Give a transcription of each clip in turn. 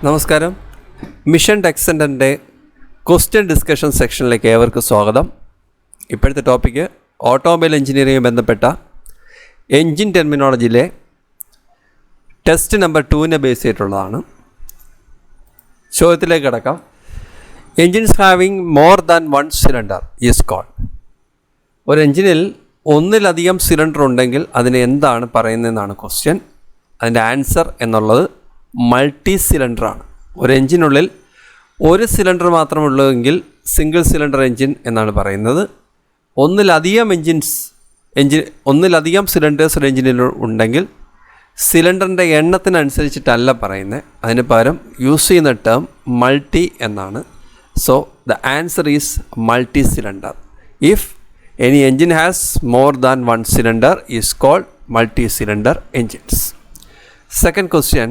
നമസ്കാരം. Mission tech സെൻ്ററിൻ്റെ question discussion സെക്ഷനിലേക്ക് ഏവർക്കും സ്വാഗതം. ഇപ്പോഴത്തെ ടോപ്പിക്ക് ഓട്ടോമൊബൈൽ എഞ്ചിനീയറിംഗുമായി ബന്ധപ്പെട്ട എൻജിൻ ടെർമിനോളജിയിലെ ടെസ്റ്റ് നമ്പർ 2 ബേസ് ചെയ്തിട്ടുള്ളതാണ്. ചോദ്യത്തിലേക്ക് കിടക്കാം. Engines having more than 1 cylinder is called. ഒരു എൻജിനിൽ ഒന്നിലധികം സിലിണ്ടർ ഉണ്ടെങ്കിൽ അതിന് എന്താണ് പറയുന്നതെന്നാണ് ക്വസ്റ്റ്യൻ. അതിൻ്റെ ആൻസർ എന്നുള്ളത് മൾട്ടി സിലിണ്ടറാണ്. ഒരു എൻജിനുള്ളിൽ ഒരു സിലിണ്ടർ മാത്രമുള്ളതെങ്കിൽ സിംഗിൾ സിലിണ്ടർ എൻജിൻ എന്നാണ് പറയുന്നത്. ഒന്നിലധികം സിലിണ്ടേഴ്സ് ഒരു എൻജിനിൽ ഉണ്ടെങ്കിൽ സിലിണ്ടറിൻ്റെ എണ്ണത്തിനനുസരിച്ചിട്ടല്ല പറയുന്നത്, അതിന് പകരം യൂസ് ചെയ്യുന്ന ടേം മൾട്ടി എന്നാണ്. So the answer is multi cylinder. If any engine has more than 1 cylinder is called multi cylinder engines. Second question,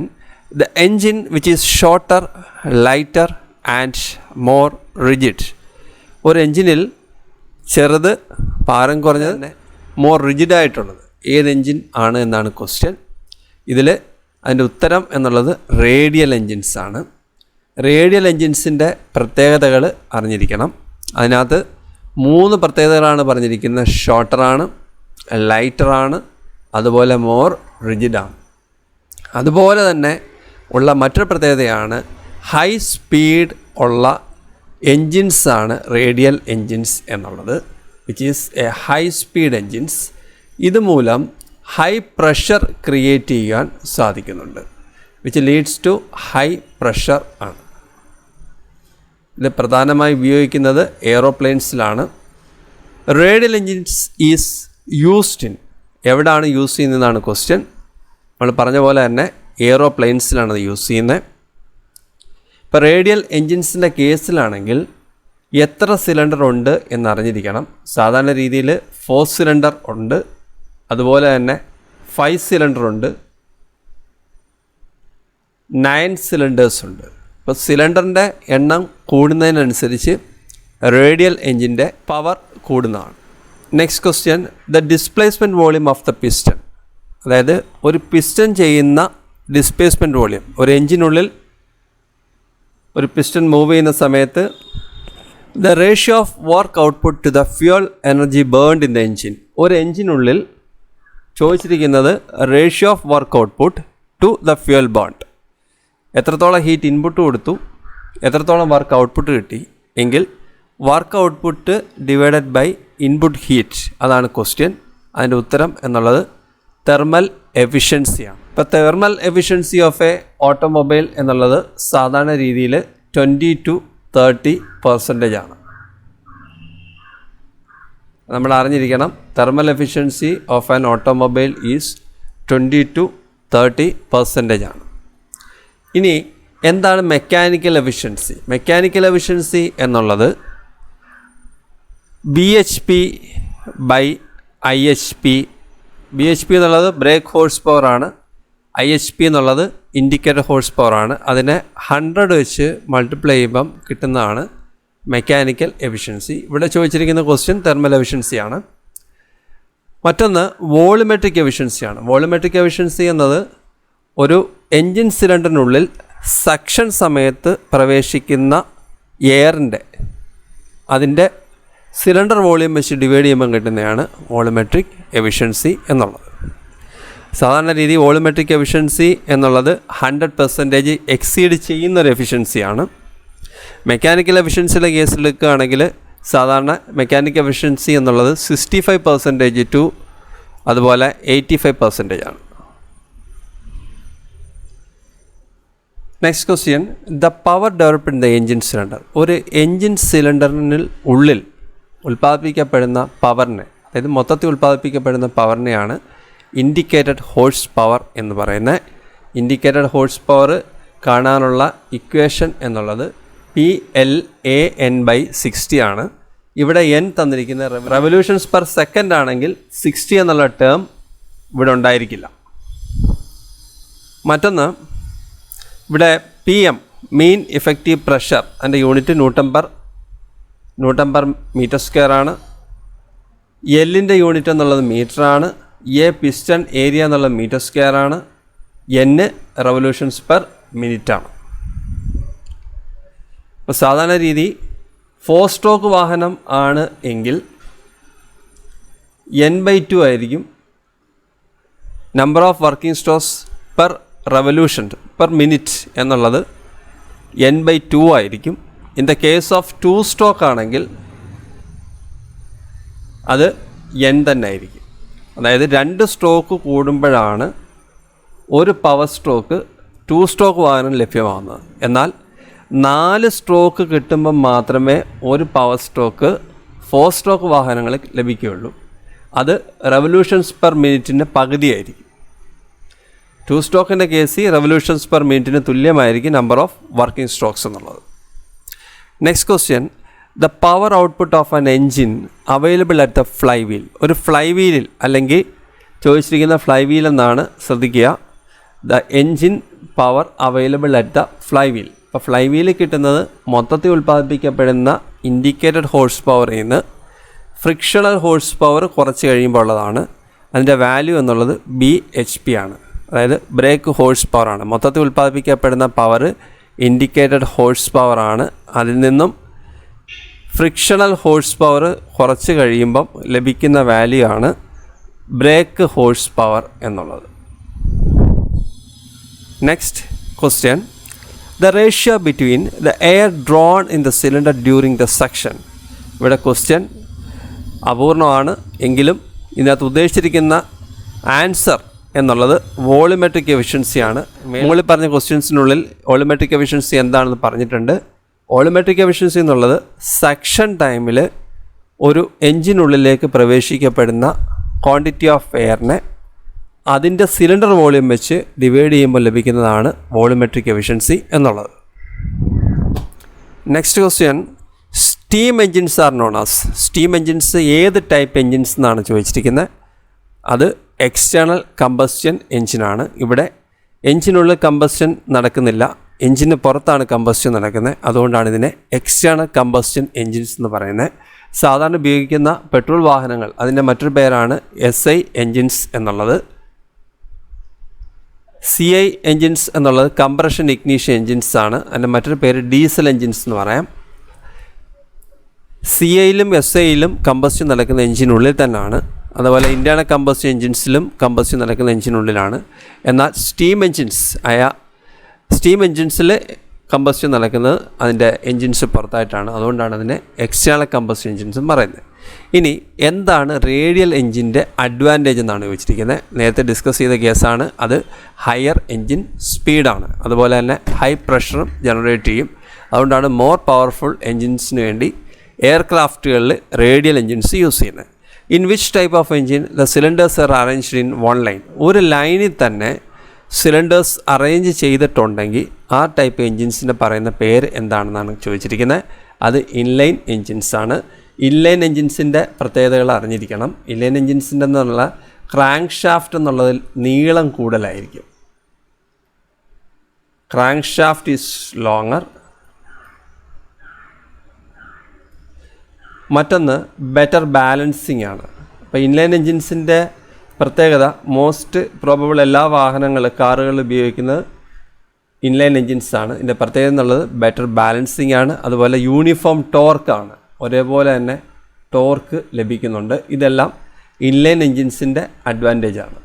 the engine which is shorter, lighter and more rigid. ഒരു എൻജിനിൽ ചെറുത്, ഭാരം കുറഞ്ഞത്, more rigid ആയിട്ടുള്ളത് ഏത് engine ആണ് എന്നാണ് question. ഇതിൽ അതിൻ്റെ ഉത്തരം എന്നുള്ളത് റേഡിയൽ എൻജിൻസ് ആണ്. റേഡിയൽ എൻജിൻസിൻ്റെ പ്രത്യേകതകൾ അറിഞ്ഞിരിക്കണം. അതിനകത്ത് 3 പ്രത്യേകതകളാണ് പറഞ്ഞിരിക്കുന്നത്. ഷോർട്ടറാണ്, ലൈറ്ററാണ്, അതുപോലെ മോർ റിജിഡാണ്. അതുപോലെ തന്നെ ഉള്ള മറ്റൊരു പ്രത്യേകതയാണ് ഹൈ സ്പീഡ് ഉള്ള എൻജിൻസാണ് റേഡിയൽ എൻജിൻസ് എന്നുള്ളത്, which is a high speed engines. ഇതുമൂലം ഹൈ പ്രഷർ ക്രിയേറ്റ് ചെയ്യാൻ സാധിക്കുന്നുണ്ട്, which leads to high pressure ആണ്. ഇത് പ്രധാനമായി ഉപയോഗിക്കുന്നത് എയ്റോപ്ലെയിൻസിലാണ്. Radial engines is used in, എവിടെയാണ് യൂസ് ചെയ്യുന്നതെന്നാണ് ക്വസ്റ്റ്യൻ. നമ്മൾ പറഞ്ഞ പോലെ തന്നെ എയ്റോപ്ലെയിൻസിലാണ് അത് യൂസ് ചെയ്യുന്നത്. ഇപ്പോൾ റേഡിയൽ എൻജിൻസിൻ്റെ കേസിലാണെങ്കിൽ എത്ര സിലിണ്ടർ ഉണ്ട് എന്നറിഞ്ഞിരിക്കണം. സാധാരണ രീതിയിൽ 4 സിലിണ്ടർ ഉണ്ട്, അതുപോലെ തന്നെ 5 സിലിണ്ടർ ഉണ്ട്, 9 സിലിണ്ടേഴ്സ് ഉണ്ട്. ഇപ്പോൾ സിലിണ്ടറിൻ്റെ എണ്ണം കൂടുന്നതിനനുസരിച്ച് റേഡിയൽ എൻജിൻ്റെ പവർ കൂടുന്നതാണ്. Next question, the displacement volume of the piston. അതായത് ഒരു പിസ്റ്റൺ ചെയ്യുന്ന ഡിസ്പ്ലേസ്മെൻറ്റ് വോളിയം. ഒരു എൻജിനുള്ളിൽ ഒരു പിസ്റ്റൺ മൂവ് ചെയ്യുന്ന സമയത്ത് the ratio of work output to the fuel energy burned in the engine. ഒരു എൻജിനുള്ളിൽ ചോദിച്ചിരിക്കുന്നത് ratio of work output to the fuel burned. എത്രത്തോളം ഹീറ്റ് ഇൻപുട്ട് കൊടുത്തു, എത്രത്തോളം വർക്ക് ഔട്ട്പുട്ട് കിട്ടി എങ്കിൽ work output divided by input heat, അതാണ് question. അതിൻ്റെ ഉത്തരം എന്നുള്ളത് തെർമൽ എഫിഷ്യൻസിയാണ്. ഇപ്പോൾ thermal efficiency of a automobile എന്നുള്ളത് സാധാരണ രീതിയിൽ 20 to 30% ആണ്. നമ്മൾ അറിഞ്ഞിരിക്കണം, thermal efficiency of an automobile is 20 to 30% ആണ്. ഇനി എന്താണ് മെക്കാനിക്കൽ എഫിഷ്യൻസി? മെക്കാനിക്കൽ എഫിഷ്യൻസി എന്നുള്ളത് BHP ബൈ IHP. BHP എന്നുള്ളത് ബ്രേക്ക് ഹോഴ്സ് പവർ ആണ്, IHP എന്നുള്ളത് ഇൻഡിക്കേറ്റർ ഹോഴ്സ് പവർ ആണ്. അതിനെ 100 വെച്ച് മൾട്ടിപ്ലൈ ചെയ്യുമ്പം കിട്ടുന്നതാണ് മെക്കാനിക്കൽ എഫിഷ്യൻസി. ഇവിടെ ചോദിച്ചിരിക്കുന്ന ക്വസ്റ്റ്യൻ തെർമൽ എഫിഷ്യൻസിയാണ്. മറ്റൊന്ന് വോളിമെട്രിക് എഫിഷ്യൻസിയാണ്. വോളിമെട്രിക് എഫിഷ്യൻസി എന്നത് ഒരു എൻജിൻ സിലിണ്ടറിനുള്ളിൽ സക്ഷൻ സമയത്ത് പ്രവേശിക്കുന്ന എയറിൻ്റെ അതിൻ്റെ സിലിണ്ടർ വോളിയം വെച്ച് ഡിവൈഡ് ചെയ്യുമ്പം കിട്ടുന്നതാണ് വോളിമെട്രിക് എഫിഷ്യൻസി എന്നുള്ളത്. സാധാരണ രീതി വോളിമെട്രിക് എഫിഷ്യൻസി എന്നുള്ളത് 100% എക്സീഡ് ചെയ്യുന്നൊരു എഫിഷ്യൻസിയാണ്. മെക്കാനിക്കൽ എഫിഷ്യൻസിയുടെ കേസിലെടുക്കുകയാണെങ്കിൽ സാധാരണ മെക്കാനിക്കൽ എഫിഷ്യൻസി എന്നുള്ളത് 65% ടു അതുപോലെ 85% ആണ്. Next question, the power developed in the engine cylinder. ഒരു എൻജിൻ സിലിണ്ടറിന് ഉള്ളിൽ ഉൽപ്പാദിപ്പിക്കപ്പെടുന്ന പവറിനെ, അതായത് മൊത്തത്തിൽ ഉൽപ്പാദിപ്പിക്കപ്പെടുന്ന പവറിനെയാണ് ഇൻഡിക്കേറ്റഡ് ഹോഴ്സ് പവർ എന്ന് പറയുന്നത്. ഇൻഡിക്കേറ്റഡ് ഹോഴ്സ് പവർ കാണാനുള്ള ഇക്വേഷൻ എന്നുള്ളത് PLAN/60 ആണ്. ഇവിടെ N തന്നിരിക്കുന്ന റെവല്യൂഷൻസ് പെർ സെക്കൻഡ് ആണെങ്കിൽ 60 എന്നുള്ള ടേം ഇവിടെ ഉണ്ടായിരിക്കില്ല. മറ്റൊന്ന്, ഇവിടെ PM മീൻ ഇഫക്റ്റീവ് പ്രഷർ, അതിൻ്റെ unit newton per metre square ആണ്. എല്ലിൻ്റെ യൂണിറ്റ് എന്നുള്ളത് മീറ്ററാണ്. എ പിസ്റ്റൺ ഏരിയ എന്നുള്ളത് മീറ്റർ സ്ക്വയർ ആണ്. N റെവല്യൂഷൻസ് പെർ മിനിറ്റാണ്. അപ്പോൾ സാധാരണ രീതി 4 സ്ട്രോക്ക് വാഹനം ആണ് എങ്കിൽ N/2 ആയിരിക്കും number of working strokes per revolution per minute എന്നുള്ളത് N/2 ആയിരിക്കും. In the case of 2 stroke ആണെങ്കിൽ അത് N തന്നെ ആയിരിക്കും. അതായത് 2 സ്ട്രോക്ക് കൂടുമ്പോഴാണ് ഒരു പവർ സ്ട്രോക്ക് 2 സ്ട്രോക്ക് വാഹനം ലഭ്യമാകുന്നത്. എന്നാൽ 4 സ്ട്രോക്ക് കിട്ടുമ്പം മാത്രമേ ഒരു പവർ സ്ട്രോക്ക് 4 സ്ട്രോക്ക് വാഹനങ്ങൾ ലഭിക്കുകയുള്ളൂ. അത് റെവല്യൂഷൻസ് പെർ മിനിറ്റിൻ്റെ പകുതിയായിരിക്കും. 2 സ്ട്രോക്കിൻ്റെ കേസിൽ റെവല്യൂഷൻസ് പെർ മിനിറ്റിന് തുല്യമായിരിക്കും നമ്പർ ഓഫ് വർക്കിംഗ് സ്ട്രോക്സ് എന്നുള്ളത്. Next question, the power output of an engine available at the fly wheel. ഒരു ഫ്ലൈ വീലിൽ അല്ലെങ്കിൽ ചോദിച്ചിരിക്കുന്ന ഫ്ലൈ വീൽ എന്നാണ്, ശ്രദ്ധിക്കുക. The engine power available at the fly wheel. അപ്പോൾ ഫ്ലൈ വീലിൽ കിട്ടുന്നത് മൊത്തത്തിൽ ഉൽപ്പാദിപ്പിക്കപ്പെടുന്ന ഇൻഡിക്കേറ്റഡ് ഹോഴ്സ് പവറിൽ നിന്ന് ഫ്രിക്ഷണൽ ഹോഴ്സ് പവർ കുറച്ച് കഴിയുമ്പോൾ ഉള്ളതാണ്. അതിൻ്റെ വാല്യൂ എന്നുള്ളത് BHP ആണ്. അതായത് ബ്രേക്ക് ഹോഴ്സ് പവറാണ്. മൊത്തത്തിൽ ഉൽപ്പാദിപ്പിക്കപ്പെടുന്ന പവർ ഇൻഡിക്കേറ്റഡ് ഹോഴ്സ് പവറാണ്. അതിൽ നിന്നും ഫ്രിക്ഷണൽ ഹോഴ്സ് പവർ കുറച്ച് കഴിയുമ്പം ലഭിക്കുന്ന വാല്യൂ ആണ് ബ്രേക്ക് ഹോഴ്സ് പവർ എന്നുള്ളത്. Next question, the ratio between the air drone in the cylinder during the section. ഇവിടെ ക്വസ്റ്റ്യൻ അപൂർണമാണ് എങ്കിലും ഇതിനകത്ത് ഉദ്ദേശിച്ചിരിക്കുന്ന ആൻസർ എന്നുള്ളത് വോളിമെട്രിക് എഫിഷ്യൻസിയാണ്. മുകളിൽ പറഞ്ഞ ക്വസ്റ്റ്യൻസിനുള്ളിൽ വോളിമെട്രിക് എഫിഷ്യൻസി എന്താണെന്ന് പറഞ്ഞിട്ടുണ്ട്. വോളിമെട്രിക് എഫിഷ്യൻസി എന്നുള്ളത് സെക്ഷൻ ടൈമിൽ ഒരു എൻജിനുള്ളിലേക്ക് പ്രവേശിക്കപ്പെടുന്ന ക്വാണ്ടിറ്റി ഓഫ് എയറിനെ അതിൻ്റെ സിലിണ്ടർ വോളിയം വെച്ച് ഡിവൈഡ് ചെയ്യുമ്പോൾ ലഭിക്കുന്നതാണ് വോളിമെട്രിക് എഫിഷ്യൻസി എന്നുള്ളത്. Next question, steam engines are known as. Steam engines ഏത് ടൈപ്പ് എൻജിൻസ് എന്നാണ് ചോദിച്ചിരിക്കുന്നത്. അത് എക്സ്റ്റേണൽ കമ്പസ്റ്റൻ എൻജിനാണ്. ഇവിടെ എൻജിനുള്ളിൽ കമ്പസ്റ്റൻ നടക്കുന്നില്ല, എൻജിന് പുറത്താണ് കമ്പസ്റ്റൻ നടക്കുന്നത്. അതുകൊണ്ടാണ് ഇതിനെ എക്സ്റ്റേണൽ കമ്പസ്റ്റൻ എൻജിൻസ് എന്ന് പറയുന്നത്. സാധാരണ ഉപയോഗിക്കുന്ന പെട്രോൾ വാഹനങ്ങൾ അതിൻ്റെ മറ്റൊരു പേരാണ് SI എൻജിൻസ് എന്നുള്ളത്. CI എൻജിൻസ് എന്നുള്ളത് കംപ്രഷൻ ഇഗ്നീഷൻ എൻജിൻസ് ആണ്. അതിൻ്റെ മറ്റൊരു പേര് ഡീസൽ എൻജിൻസ് എന്ന് പറയാം. CIയിലും SIയിലും കമ്പസ്റ്റൻ നടക്കുന്ന എൻജിനുള്ളിൽ തന്നെയാണ്. അതുപോലെ ഇൻറ്റേർണൽ കമ്പസ്റ്റൻ എൻജിൻസിലും കമ്പസ്റ്റൻ നടക്കുന്ന എൻജിനുള്ളിലാണ്. എന്നാൽ സ്റ്റീം എൻജിൻസിൽ കമ്പസ്റ്റൻ നടക്കുന്നത് അതിൻ്റെ എൻജിൻസ് പുറത്തായിട്ടാണ്. അതുകൊണ്ടാണ് അതിനെ എക്സ്റ്റേണൽ കമ്പസ്റ്റൻ എൻജിൻസും പറയുന്നത്. ഇനി എന്താണ് റേഡിയൽ എൻജിൻ്റെ അഡ്വാൻറ്റേജ് എന്നാണ് ചോദിച്ചിരിക്കുന്നത്. നേരത്തെ ഡിസ്കസ് ചെയ്ത കേസാണ്. അത് ഹയർ എൻജിൻ സ്പീഡാണ്. അതുപോലെ തന്നെ ഹൈ പ്രഷറും ജനറേറ്റ് ചെയ്യും. അതുകൊണ്ടാണ് മോർ പവർഫുൾ എൻജിൻസിന് വേണ്ടി എയർക്രാഫ്റ്റുകളിൽ റേഡിയൽ എൻജിൻസ് യൂസ് ചെയ്യുന്നത്. In which type of engine the cylinders R arranged in one line. ഒരു ലൈനിൽ തന്നെ സിലിണ്ടേഴ്സ് അറേഞ്ച് ചെയ്തിട്ടുണ്ടെങ്കിൽ ആ ടൈപ്പ് എൻജിൻസിന് പറയുന്ന പേര് എന്താണെന്നാണ് ചോദിച്ചിരിക്കുന്നത്. അത് ഇൻലൈൻ എൻജിൻസ് ആണ്. ഇൻലൈൻ എൻജിൻസിൻ്റെ പ്രത്യേകതകൾ അറിഞ്ഞിരിക്കണം. ഇൻലൈൻ എൻജിൻസിൻ്റെ എന്നുള്ള ക്രാങ്ക് ഷാഫ്റ്റ് എന്നുള്ളതിൽ നീളം കൂടുതലായിരിക്കും. Crank shaft is longer. മറ്റൊന്ന് ബെറ്റർ ബാലൻസിങ് ആണ്. അപ്പോൾ ഇൻലൈൻ എൻജിൻസിൻ്റെ പ്രത്യേകത മോസ്റ്റ് പ്രോബബിൾ എല്ലാ കാറുകൾ ഉപയോഗിക്കുന്നത് ഇൻലൈൻ എൻജിൻസ് ആണ്. ഇതിൻ്റെ പ്രത്യേകത എന്നുള്ളത് ബെറ്റർ ബാലൻസിങ് ആണ്. അതുപോലെ യൂണിഫോം ടോർക്കാണ്. ഒരേപോലെ തന്നെ ടോർക്ക് ലഭിക്കുന്നുണ്ട്. ഇതെല്ലാം ഇൻലൈൻ എൻജിൻസിൻ്റെ അഡ്വാൻറ്റേജ് ആണ്.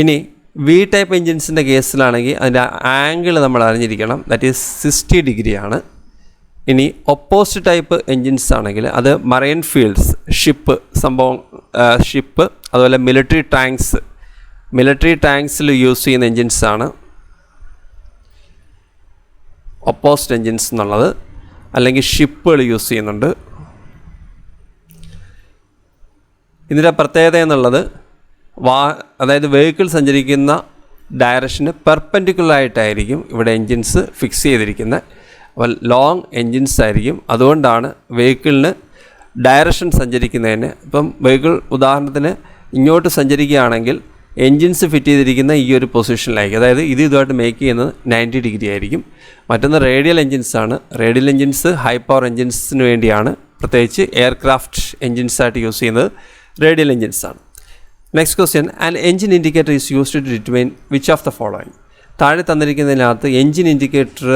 ഇനി V ടൈപ്പ് എൻജിൻസിൻ്റെ കേസിലാണെങ്കിൽ അതിൻ്റെ ആംഗിൾ നമ്മൾ അറിഞ്ഞിരിക്കണം. ദാറ്റ് ഈസ് 60 ഡിഗ്രി ആണ്. ഇനി ഒപ്പോസിറ്റ് ടൈപ്പ് എൻജിൻസ് ആണെങ്കിൽ അത് മറൈൻ ഫീൽഡ്സ്, ഷിപ്പ് അതുപോലെ മിലിറ്ററി ടാങ്ക്സിൽ യൂസ് ചെയ്യുന്ന എൻജിൻസാണ് ഒപ്പോസിറ്റ് എൻജിൻസ് എന്നുള്ളത്. അല്ലെങ്കിൽ ഷിപ്പുകൾ യൂസ് ചെയ്യുന്നുണ്ട്. ഇതിൻ്റെ പ്രത്യേകത എന്നുള്ളത് അതായത് വെഹിക്കിൾ സഞ്ചരിക്കുന്ന ഡയറക്ഷന് പെർപെൻഡിക്കുലറായിട്ടായിരിക്കും ഇവിടെ എൻജിൻസ് ഫിക്സ് ചെയ്തിരിക്കുന്നത്. അപ്പോൾ ലോങ് എൻജിൻസ് ആയിരിക്കും. അതുകൊണ്ടാണ് വെഹിക്കിളിന് ഡയറക്ഷൻ സഞ്ചരിക്കുന്നതിന്, ഇപ്പം വെഹിക്കിൾ ഉദാഹരണത്തിന് ഇങ്ങോട്ട് സഞ്ചരിക്കുകയാണെങ്കിൽ എൻജിൻസ് ഫിറ്റ് ചെയ്തിരിക്കുന്ന ഈ ഒരു പൊസിഷനിലായിരിക്കും. അതായത് ഇതുമായിട്ട് മേക്ക് ചെയ്യുന്നത് 90 ഡിഗ്രി ആയിരിക്കും. മറ്റൊന്ന് റേഡിയൽ എൻജിൻസാണ്. റേഡിയൽ എൻജിൻസ് ഹൈ പവർ എൻജിൻസിന് വേണ്ടിയാണ്, പ്രത്യേകിച്ച് എയർക്രാഫ്റ്റ് എൻജിൻസായിട്ട് യൂസ് ചെയ്യുന്നത് റേഡിയൽ എൻജിൻസാണ്. Next question, an engine indicator is used to determine which of the following. താഴെ തന്നിരിക്കുന്നതിനകത്ത് എൻജിൻ ഇൻഡിക്കേറ്റർ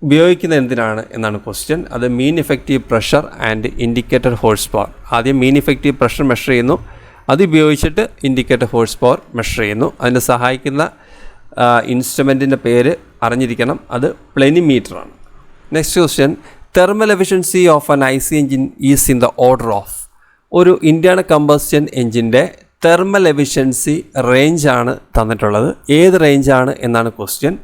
ഉപയോഗിക്കുന്നത് എന്തിനാണ് എന്നാണ് ക്വസ്റ്റ്യൻ. അത് mean effective pressure and indicator horse power. ആദ്യം മീൻ ഇഫക്റ്റീവ് പ്രഷർ മെഷർ ചെയ്യുന്നു, അത് ഉപയോഗിച്ചിട്ട് ഇൻഡിക്കേറ്റർ ഹോഴ്സ് പവർ മെഷർ ചെയ്യുന്നു. അതിന് സഹായിക്കുന്ന ഇൻസ്ട്രുമെൻറ്റിൻ്റെ പേര് അറിഞ്ഞിരിക്കണം, അത് പ്ലെനിമീറ്ററാണ്. Next question, thermal efficiency of an I C engine is in the order of. ഒരു ഇൻറ്റേർണൽ കമ്പസ്റ്റൻ എൻജിൻ്റെ തെർമൽ എഫിഷ്യൻസി റേഞ്ചാണ് തന്നിട്ടുള്ളത്. ഏത് റേഞ്ചാണ് എന്നാണ് ക്വസ്റ്റ്യൻ.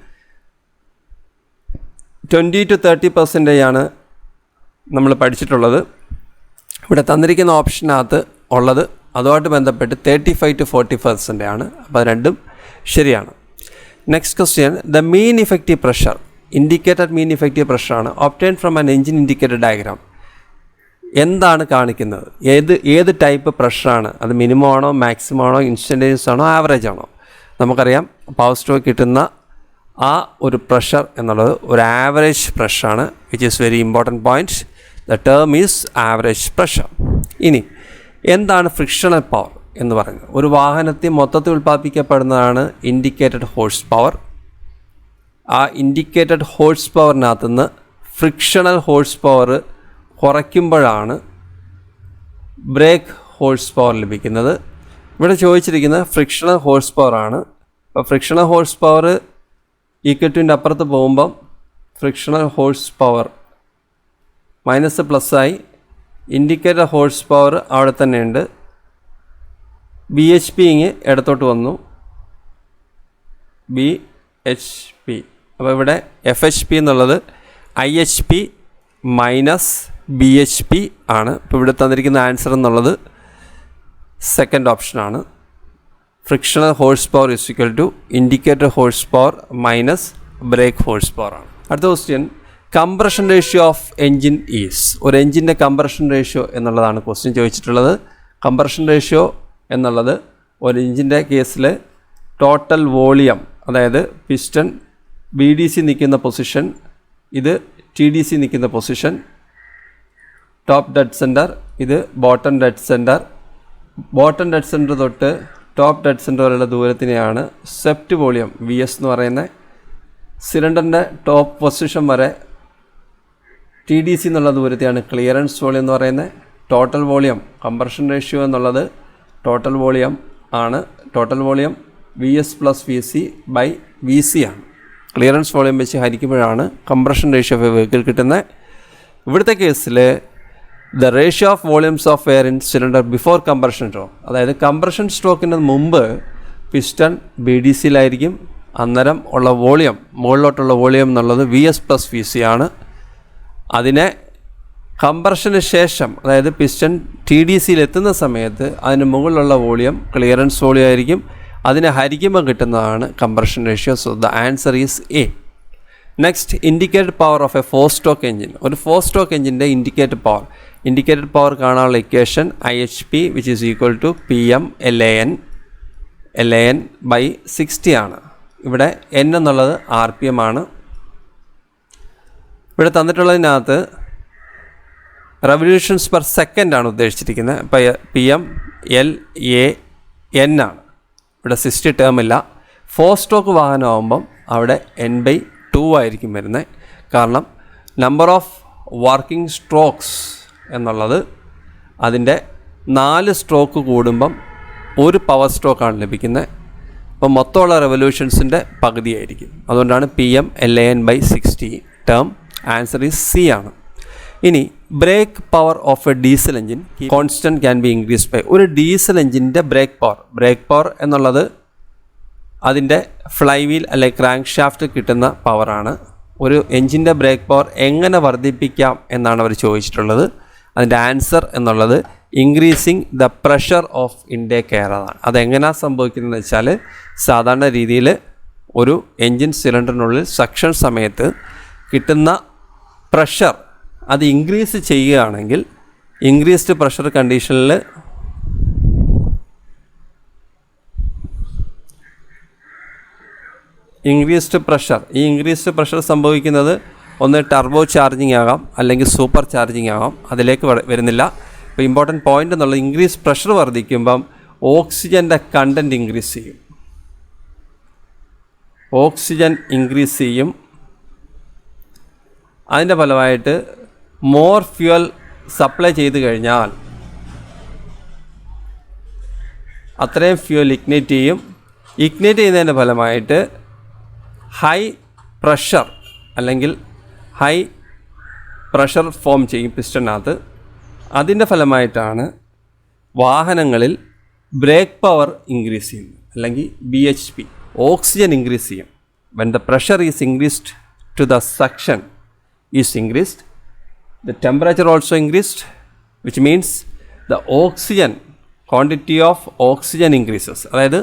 20 to 30% ആണ് നമ്മൾ പഠിച്ചിട്ടുള്ളത്. ഇവിടെ തന്നിരിക്കുന്ന ഓപ്ഷനകത്ത് ഉള്ളത് അതുമായിട്ട് ബന്ധപ്പെട്ട് 35 to 40% ആണ്. അപ്പോൾ രണ്ടും ശരിയാണ്. Next question, the mean effective pressure, indicated mean effective പ്രഷറാണ് obtain from an engine indicator diagram. എന്താണ് കാണിക്കുന്നത്? ഏത് ടൈപ്പ് പ്രഷറാണ്? അത് മിനിമം ആണോ, മാക്സിമം ആണോ, ഇൻസ്റ്റൻറ്റേനിയസ് ആണോ, ആവറേജ് ആണോ? നമുക്കറിയാം പവർ സ്റ്റോക്ക് കിട്ടുന്ന ആ ഒരു പ്രഷർ എന്നുള്ളത് ഒരു ആവറേജ് പ്രഷറാണ്, which is very important point. The term is average pressure. ഇനി എന്താണ് ഫ്രിക്ഷണൽ പവർ എന്ന് പറയുന്നത്? ഒരു വാഹനത്തിൽ മൊത്തത്തിൽ ഉൽപ്പാദിപ്പിക്കപ്പെടുന്നതാണ് ഇൻഡിക്കേറ്റഡ് ഹോഴ്സ് പവർ. ആ ഇൻഡിക്കേറ്റഡ് ഹോഴ്സ് പവറിനകത്തുനിന്ന് ഫ്രിക്ഷണൽ ഹോഴ്സ് പവർ കുറയ്ക്കുമ്പോഴാണ് ബ്രേക്ക് ഹോഴ്സ് പവർ ലഭിക്കുന്നത്. ഇവിടെ ചോദിച്ചിരിക്കുന്നത് ഫ്രിക്ഷണൽ ഹോഴ്സ് പവർ ആണ്. അപ്പോൾ ഫ്രിക്ഷണൽ ഹോഴ്സ് പവർ ഈക്വറ്റിൻ്റെ അപ്പുറത്ത് പോകുമ്പം ഫ്രിക്ഷണൽ ഹോഴ്സ് പവർ മൈനസ് പ്ലസ്സായി, ഇൻഡിക്കേറ്റർ ഹോഴ്സ് പവർ അവിടെ തന്നെയുണ്ട്. BHP ഇങ്ങ് ഇടത്തോട്ട് വന്നു, BHP. അപ്പോൾ ഇവിടെ FHP എന്നുള്ളത് IHP മൈനസ് BHP ആണ്. ഇപ്പോൾ ഇവിടെ തന്നിരിക്കുന്ന ആൻസർ എന്നുള്ളത് സെക്കൻഡ് ഓപ്ഷനാണ്. Frictional horse power is equal to indicator horse power minus brake horse power ആണ്. അടുത്ത question, compression ratio of engine is. ഒരു എൻജിൻ്റെ കംപ്രഷൻ റേഷ്യോ എന്നുള്ളതാണ് ക്വസ്റ്റ്യൻ ചോദിച്ചിട്ടുള്ളത്. കംപ്രഷൻ റേഷ്യോ എന്നുള്ളത് ഒരു എൻജിൻ്റെ കേസിൽ ടോട്ടൽ വോളിയം, അതായത് പിസ്റ്റൺ BDC നിൽക്കുന്ന പൊസിഷൻ, ഇത് TDC നിൽക്കുന്ന പൊസിഷൻ, ടോപ്പ് ഡെഡ് സെൻറ്റർ, ഇത് bottom dead centre. Bottom dead centre തൊട്ട് ടോപ്പ് ഡെഡ് സെൻറ്റർ വരെയുള്ള ദൂരത്തിനെയാണ് സെപ്റ്റ് വോളിയം VS എന്ന് പറയുന്നത്. സിലിണ്ടറിൻ്റെ ടോപ്പ് പൊസിഷൻ വരെ TDC എന്നുള്ള ദൂരത്തെയാണ് ക്ലിയറൻസ് വോളിയം എന്ന് പറയുന്നത്. ടോട്ടൽ വോളിയം കംപ്രഷൻ റേഷ്യോ എന്നുള്ളത് ടോട്ടൽ വോളിയം ആണ്. Total volume VS + VC / VC ആണ്. ക്ലിയറൻസ് വോളിയം വെച്ച് ഹരിക്കുമ്പോഴാണ് compression ratio of a vehicle കിട്ടുന്നത്. ഇവിടുത്തെ കേസിൽ the ratio of volumes of air in cylinder before compression stroke, അതായത് കംപ്രഷൻ സ്ട്രോക്കിന് മുമ്പ് പിസ്റ്റൺ BDCയിലായിരിക്കും. അന്നേരം ഉള്ള വോളിയം, മുകളിലോട്ടുള്ള വോളിയം എന്നുള്ളത് VS + VC ആണ്. അതിനെ കംപ്രഷന് ശേഷം, അതായത് പിസ്റ്റൺ TDCയിൽ എത്തുന്ന സമയത്ത് അതിന് മുകളിലുള്ള വോളിയം ക്ലിയറൻസ് വോളിയം ആയിരിക്കും. അതിനെ ഹരിക്കുമ്പോൾ കിട്ടുന്നതാണ് compression ratio. So the answer is A. Next, indicated power of a 4-stroke engine. ഒരു 4-stroke എൻജിൻ്റെ ഇൻഡിക്കേറ്റഡ് പവർ കാണാനുള്ള equation IHP which is equal to PM LAN / 60 ആണ്. ഇവിടെ N എന്നുള്ളത് RPM ആണ്. ഇവിടെ തന്നിട്ടുള്ളതിനകത്ത് റെവല്യൂഷൻസ് പെർ സെക്കൻഡ് ആണ് ഉദ്ദേശിച്ചിരിക്കുന്നത്. ഇപ്പോൾ PM LAN ആണ്. ഇവിടെ 60 ടേം ഇല്ല. 4-stroke വാഹനമാകുമ്പം അവിടെ N/2 ആയിരിക്കും വരുന്നത്. കാരണം നമ്പർ ഓഫ് വർക്കിംഗ് സ്ട്രോക്സ് എന്നുള്ളത് അതിൻ്റെ 4 സ്ട്രോക്ക് കൂടുമ്പം ഒരു പവർ സ്ട്രോക്കാണ് ലഭിക്കുന്നത്. അപ്പോൾ മൊത്തമുള്ള റെവല്യൂഷൻസിൻ്റെ പകുതിയായിരിക്കും. അതുകൊണ്ടാണ് PM LAN / 60 term. Answer is C ആണ്. ഇനി brake power of a diesel engine constant can be increased by. ഒരു ഡീസൽ എൻജിൻ്റെ ബ്രേക്ക് പവർ എന്നുള്ളത് അതിൻ്റെ ഫ്ലൈ വീൽ അല്ലെങ്കിൽ ക്രാങ്ക് ഷാഫ്റ്റ് കിട്ടുന്ന പവറാണ്. ഒരു എൻജിൻ്റെ ബ്രേക്ക് പവർ എങ്ങനെ വർദ്ധിപ്പിക്കാം എന്നാണ് അവർ ചോദിച്ചിട്ടുള്ളത്. അതിൻ്റെ ആൻസർ എന്നുള്ളത് increasing the pressure of intake air ആണ്. അതെങ്ങനെയാണ് സംഭവിക്കുന്നതെന്ന് വെച്ചാൽ, സാധാരണ രീതിയിൽ ഒരു എൻജിൻ സിലിണ്ടറിനുള്ളിൽ സക്ഷൻ സമയത്ത് കിട്ടുന്ന പ്രഷർ അത് ഇൻക്രീസ് ചെയ്യുകയാണെങ്കിൽ, ഇൻക്രീസ്ഡ് പ്രഷർ കണ്ടീഷനിൽ ഇൻക്രീസ്ഡ് പ്രഷർ സംഭവിക്കുന്നത് ഒന്ന് ടർബോ ചാർജിങ് ആകാം, അല്ലെങ്കിൽ സൂപ്പർ ചാർജിങ് ആകാം. അതിലേക്ക് വരുന്നില്ല. ഇപ്പോൾ ഇമ്പോർട്ടൻറ്റ് പോയിൻ്റ് എന്നുള്ളത്, ഇൻക്രീസ് പ്രഷർ വർദ്ധിക്കുമ്പം ഓക്സിജൻ്റെ കണ്ടൻറ്റ് ഇൻക്രീസ് ചെയ്യും. ഓക്സിജൻ ഇൻക്രീസ് ചെയ്യും. അതിൻ്റെ ഫലമായിട്ട് മോർ ഫ്യൂവൽ സപ്ലൈ ചെയ്ത് കഴിഞ്ഞാൽ അത്രയും ഫ്യൂവൽ ഇഗ്നൈറ്റ് ചെയ്യും. ഇഗ്നൈറ്റ് ചെയ്യുന്നതിൻ്റെ ഫലമായിട്ട് ഹൈ പ്രഷർ അല്ലെങ്കിൽ ഹൈ പ്രഷർ ഫോം ചെയ്യും പിസ്റ്റണിനകത്ത്. അതിൻ്റെ ഫലമായിട്ടാണ് വാഹനങ്ങളിൽ ബ്രേക്ക് പവർ ഇൻക്രീസ് ചെയ്യുന്നത്, അല്ലെങ്കിൽ BHP. ഓക്സിജൻ ഇൻക്രീസ് ചെയ്യും. When the pressure is increased to the suction is increased, the temperature also increased, which means the oxygen quantity of oxygen increases. അതായത്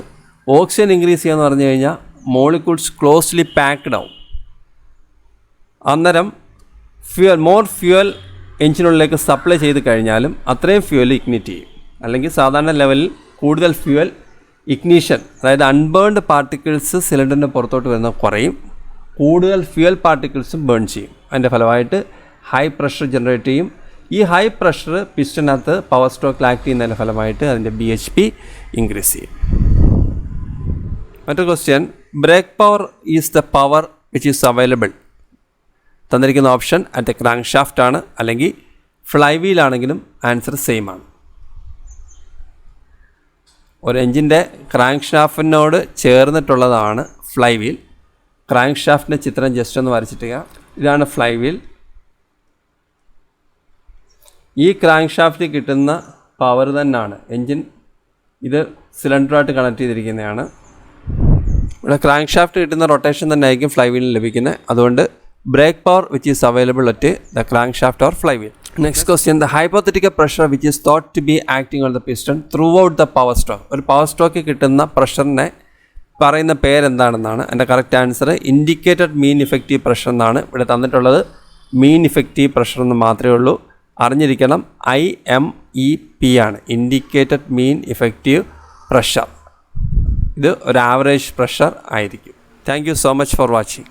oxygen increase ചെയ്യുക എന്ന് പറഞ്ഞു കഴിഞ്ഞാൽ മോളിക്യൂൾസ് ക്ലോസ്ലി പാക്ക്ഡ് ആവും. അന്നേരം മോർ ഫ്യൂവൽ എഞ്ചിനുള്ളിലേക്ക് സപ്ലൈ ചെയ്ത് കഴിഞ്ഞാലും അത്രയും ഫ്യൂവൽ ഇഗ്നിറ്റ് ചെയ്യും. അല്ലെങ്കിൽ സാധാരണ ലെവലിൽ കൂടുതൽ ഫ്യൂവൽ ഇഗ്നീഷൻ, അതായത് അൺബേൺഡ് പാർട്ടിക്കിൾസ് സിലിണ്ടറിൻ്റെ പുറത്തോട്ട് വരുന്ന കുറയും, കൂടുതൽ ഫ്യൂവൽ പാർട്ടിക്കിൾസും ബേൺ ചെയ്യും. അതിൻ്റെ ഫലമായിട്ട് ഹൈ പ്രഷർ ജനറേറ്റ് ചെയ്യും. ഈ ഹൈ പ്രഷർ പിസ്റ്റണിനകത്ത് പവർ സ്ട്രോക്കിൽ ആക്ട് ചെയ്യുന്നതിൻ്റെ ഫലമായിട്ട് അതിൻ്റെ BHP ഇൻക്രീസ് ചെയ്യും. മറ്റൊരു question, brake power is the power which is available. തന്നിരിക്കുന്ന option at the crank shaft ആണ്, അല്ലെങ്കിൽ ഫ്ലൈ വീലാണെങ്കിലും ആൻസർ സെയിം ആണ്. ഒരു എഞ്ചിൻ്റെ ക്രാങ്ക് ഷാഫ്റ്റിനോട് ചേർന്നിട്ടുള്ളതാണ് ഫ്ലൈ വീൽ. ക്രാങ്ക് ഷാഫ്റ്റിൻ്റെ ചിത്രം ജസ്റ്റ് ഒന്ന് വരച്ചിട്ടുക. ഇതാണ് ഫ്ലൈ വീൽ. ഈ ക്രാങ്ക് ഷാഫ്റ്റിൽ കിട്ടുന്ന പവർ തന്നെയാണ് എൻജിൻ, ഇത് സിലിണ്ടറായിട്ട് കണക്ട് ചെയ്തിരിക്കുന്നതാണ്. ഇവിടെ ക്രാങ്ക് ഷാഫ്റ്റ് കിട്ടുന്ന റൊട്ടേഷൻ തന്നെ ആയിരിക്കും ഫ്ലൈ വീലിന് ലഭിക്കുന്നത്. അതുകൊണ്ട് brake power which is available at the crank shaft or flywheel. Next question, the hypothetical pressure which is thought to be acting on the piston throughout the power stroke. ഒരു power സ്ട്രോക്കിൽ കിട്ടുന്ന പ്രഷറിനെ പറയുന്ന പേരെന്താണെന്നാണ്. എൻ്റെ correct answer indicated mean effective pressure എന്നാണ്. ഇവിടെ തന്നിട്ടുള്ളത് മീൻ ഇഫക്റ്റീവ് പ്രഷർ എന്ന് മാത്രമേ ഉള്ളൂ. അറിഞ്ഞിരിക്കണം, IMEP ആണ്, ഇൻഡിക്കേറ്റഡ് മീൻ ഇഫക്റ്റീവ് പ്രഷർ. ഇത് ഒരു ആവറേജ് പ്രഷർ ആയിരിക്കും. Thank you so much for watching.